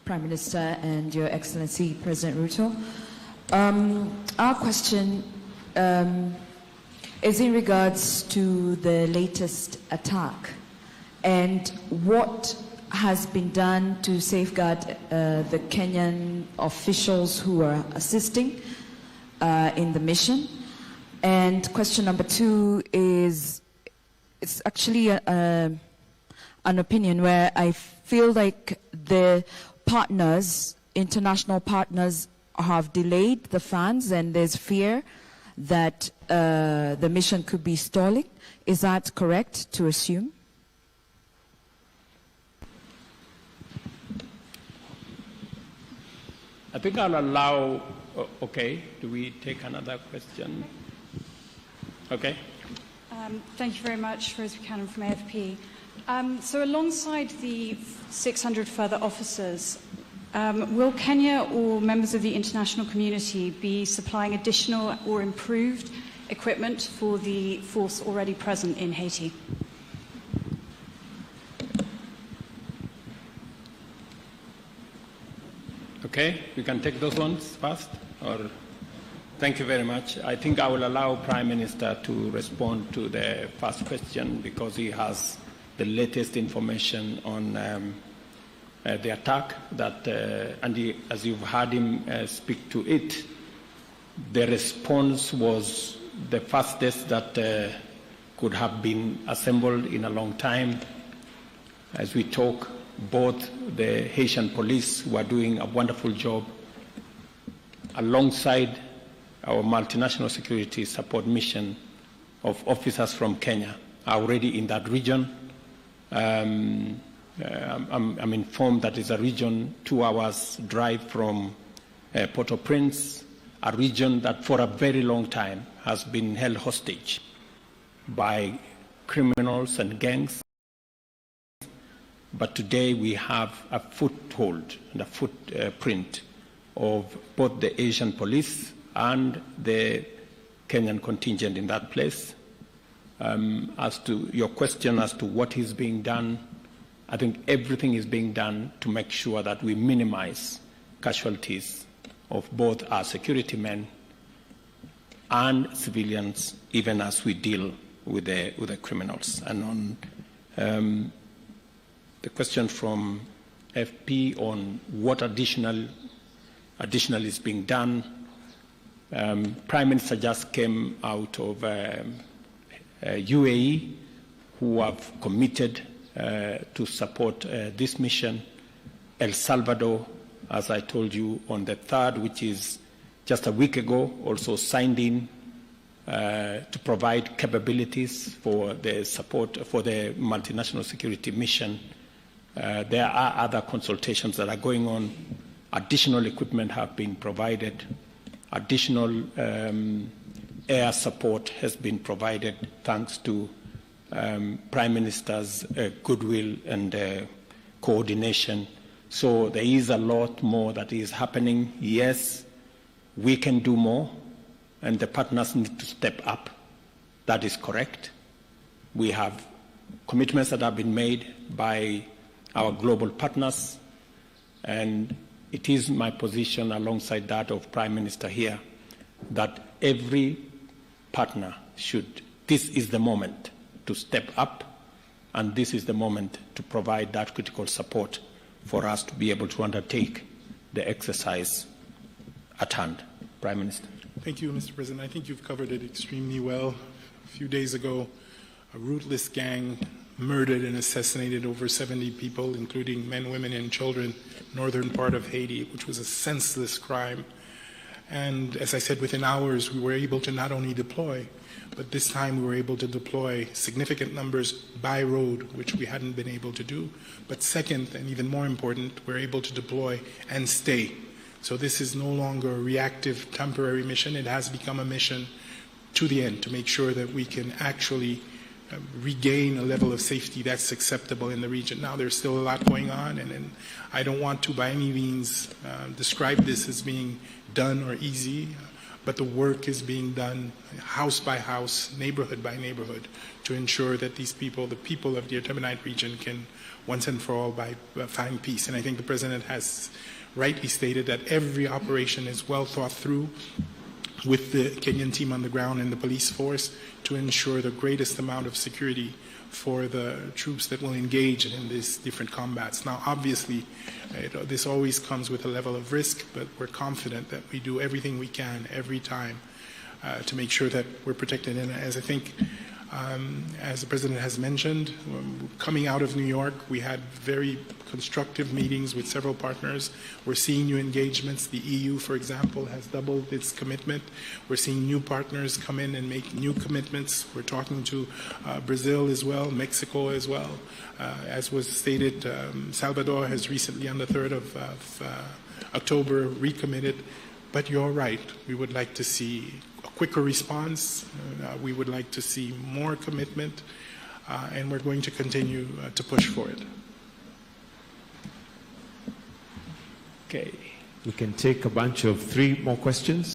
Prime Minister and Your Excellency President Ruto. Our question is in regards to the latest attack and what has been done to safeguard the Kenyan officials who are assisting in the mission. And question number two is, it's actually an opinion where I feel like the partners, international partners, have delayed the funds and there's fear that the mission could be stalling. Is that correct to assume? I think I'll allow, okay, do we take another question? Okay. Thank you very much, Rose Buchanan from AFP. So alongside the 600 further officers, will Kenya or members of the international community be supplying additional or improved equipment for the force already present in Haiti? Okay, we can take those ones first, or thank you very much. I think I will allow Prime Minister to respond to the first question because he has the latest information on the attack that, and as you've heard him speak to it, the response was the fastest that could have been assembled in a long time. As we talk, both the Haitian police, who are doing a wonderful job, alongside our multinational security support mission of officers from Kenya, are already in that region. I'm informed that it's a region 2 hours drive from Port-au-Prince, a region that for a very long time has been held hostage by criminals and gangs. But today we have a foothold and a footprint of both the Asian police and the Kenyan contingent in that place. As to your question as to what is being done, I think everything is being done to make sure that we minimize casualties of both our security men and civilians, even as we deal with the criminals. And on the question from FP on what additional is being done, Prime Minister just came out of UAE, who have committed to support this mission. El Salvador, as I told you, on the 3rd, which is just a week ago, also signed in to provide capabilities for the support for the multinational security mission. There are other consultations that are going on. Additional equipment have been provided. Additional air support has been provided thanks to Prime Minister's goodwill and coordination. So there is a lot more that is happening. Yes, we can do more, and the partners need to step up. That is correct. We have commitments that have been made by our global partners, and it is my position alongside that of Prime Minister here that every partner should, this is the moment to step up, and this is the moment to provide that critical support for us to be able to undertake the exercise at hand. Prime Minister. Thank you, Mr. President. I think you've covered it extremely well. A few days ago, a ruthless gang murdered and assassinated over 70 people, including men, women, and children, northern part of Haiti, which was a senseless crime. And as I said, within hours, we were able to not only deploy, but this time we were able to deploy significant numbers by road, which we hadn't been able to do. But second, and even more important, we're able to deploy and stay. So this is no longer a reactive, temporary mission. It has become a mission to the end to make sure that we can actually regain a level of safety that's acceptable in the region. Now, there's still a lot going on, and I don't want to by any means describe this as being done or easy, but the work is being done house by house, neighborhood by neighborhood, to ensure that these people, the people of the Artemonite region, can once and for all find peace. And I think the President has rightly stated that every operation is well thought through with the Kenyan team on the ground and the police force to ensure the greatest amount of security for the troops that will engage in these different combats. Now, obviously, this always comes with a level of risk, but we're confident that we do everything we can every time to make sure that we're protected. And as I think, as the President has mentioned, coming out of New York, we had very constructive meetings with several partners. We're seeing new engagements. The EU, for example, has doubled its commitment. We're seeing new partners come in and make new commitments. We're talking to Brazil as well, Mexico as well. As was stated, Salvador has recently, on the 3rd of October, recommitted. But you're right, we would like to see a quicker response. We would like to see more commitment, and we're going to continue to push for it. Okay. We can take a bunch of 3 more questions.